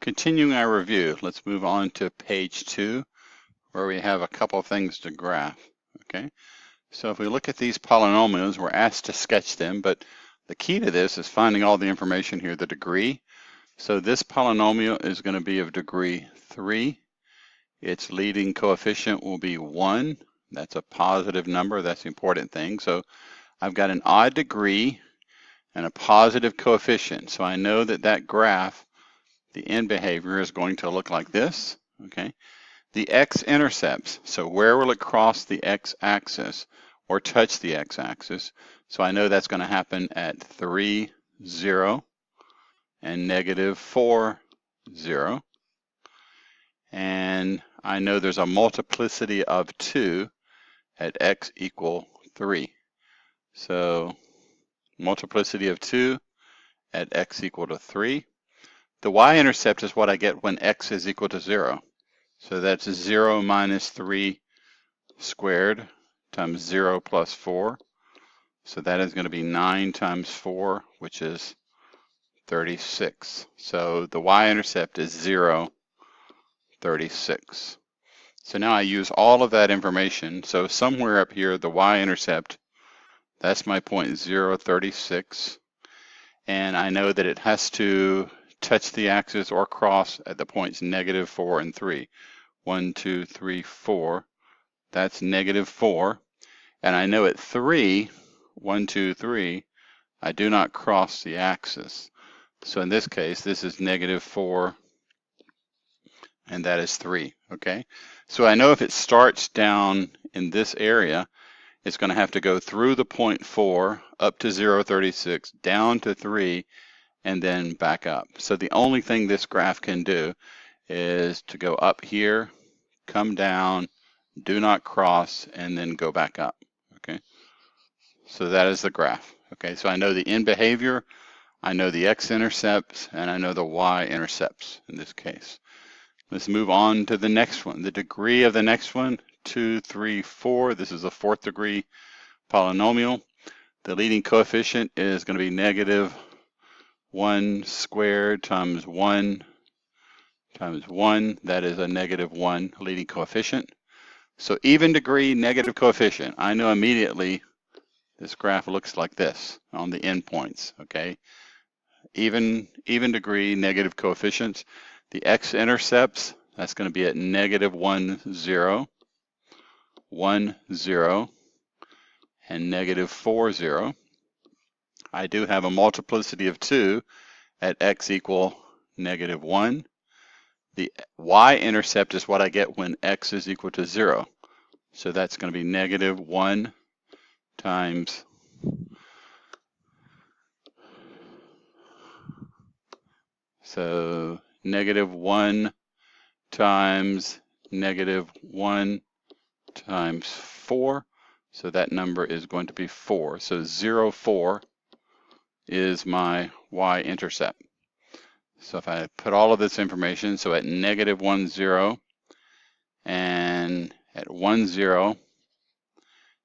Continuing our review, let's move on to page 2, where we have a couple of things to graph. Okay, so if we look at these polynomials, we're asked to sketch them, but the key to this is finding all the information here, the degree. So this polynomial is going to be of degree 3. Its leading coefficient will be 1. That's a positive number. That's the important thing. So I've got an odd degree and a positive coefficient. So I know that that graph, the end behavior, is going to look like this. Okay. The x-intercepts, so where will it cross the x-axis or touch the x-axis? So I know that's going to happen at 3, 0 and negative 4, 0. And I know there's a multiplicity of 2 at x equal 3. So multiplicity of 2 at x equal to 3. The y-intercept is what I get when x is equal to 0. So that's 0 minus 3 squared times 0 plus 4. So that is going to be 9 times 4, which is 36. So the y-intercept is 0, 36. So now I use all of that information. So somewhere up here, the y-intercept, that's my point 0, 36. And I know that it has to touch the axis or cross at the points negative 4 and 3. 1, 2, 3, 4. That's negative 4. And I know at 3, 1, 2, 3, I do not cross the axis. So in this case, this is negative 4, and that is 3. Okay? So I know if it starts down in this area, it's going to have to go through the point 4, up to 0, 36, down to 3, and then back up. So the only thing this graph can do is to go up here, come down, do not cross, and then go back up. Okay, so that is the graph. Okay, so I know the end behavior, I know the x-intercepts, and I know the y-intercepts in this case. Let's move on to the next one. The degree of the next one, 2, 3, 4. This is a 4th degree polynomial. The leading coefficient is going to be negative 1 squared times 1 times 1. That is a negative 1 leading coefficient. So even degree, negative coefficient. I know immediately this graph looks like this on the endpoints. Okay, even degree, negative coefficients. The x-intercepts, that's going to be at negative 1, 0, 1, 0, and negative 4, 0. I do have a multiplicity of 2 at x equal negative 1. The y-intercept is what I get when x is equal to 0. So that's going to be negative 1 times negative 1 times negative 1 times 4. So that number is going to be 4. So 0, 4 is my y-intercept. So if I put all of this information, so at negative 1, 0, and at 1, 0,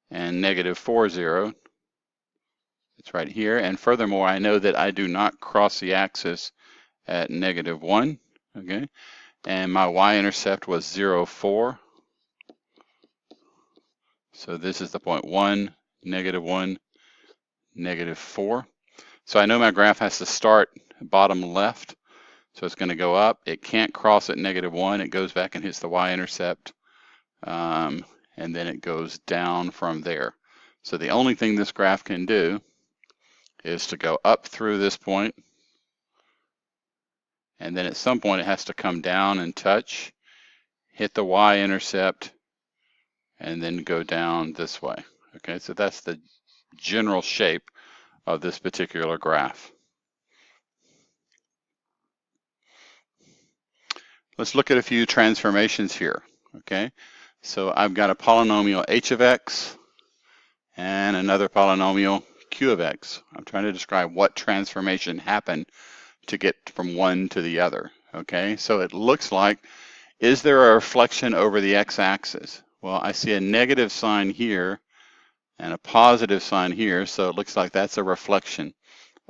and negative 4, 0, it's right here. And furthermore, I know that I do not cross the axis at negative 1, okay? And my y-intercept was 0, 4. So this is the point 1, negative 4. So I know my graph has to start bottom left. So it's going to go up. It can't cross at negative 1. It goes back and hits the y-intercept. And then it goes down from there. So the only thing this graph can do is to go up through this point. And then at some point it has to come down and touch, hit the y-intercept, and then go down this way. Okay, so that's the general shape of this particular graph. Let's look at a few transformations here. Okay, so I've got a polynomial h of x and another polynomial q of x. I'm trying to describe what transformation happened to get from one to the other. Okay, so it looks like, is there a reflection over the x-axis? Well, I see a negative sign here and a positive sign here, so it looks like that's a reflection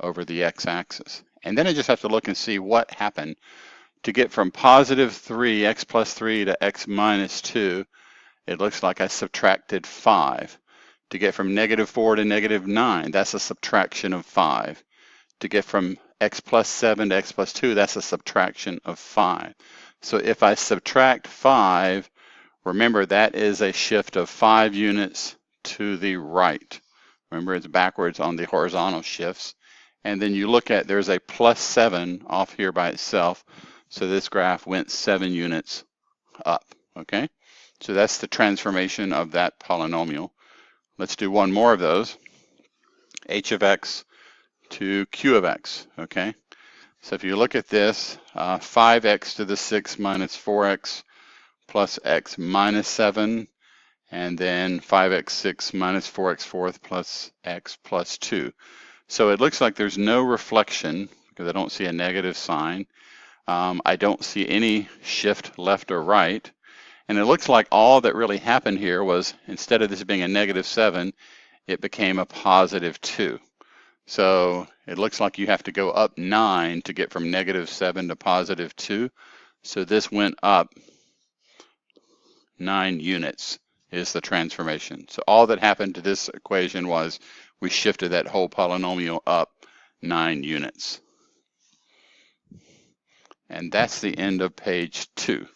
over the x-axis. And then I just have to look and see what happened To get from positive 3, x plus 3 to x minus 2, it looks like I subtracted 5. To get from negative 4 to negative 9, that's a subtraction of 5. To get from x plus 7 to x plus 2, that's a subtraction of 5. So if I subtract 5, remember that is a shift of 5 units to the right. Remember, it's backwards on the horizontal shifts. And then you look at, there's a plus 7 off here by itself. So this graph went 7 units up, okay? So that's the transformation of that polynomial. Let's do one more of those. H of x to q of x, okay? So if you look at this, 5x to the 6 minus 4x plus x minus 7, and then 5x6 minus 4x fourth plus x plus 2. So it looks like there's no reflection because I don't see a negative sign. I don't see any shift left or right. And it looks like all that really happened here was instead of this being a negative 7, it became a positive 2. So it looks like you have to go up 9 to get from negative 7 to positive 2. So this went up 9 units is the transformation. So all that happened to this equation was we shifted that whole polynomial up 9 units. And that's the end of page 2.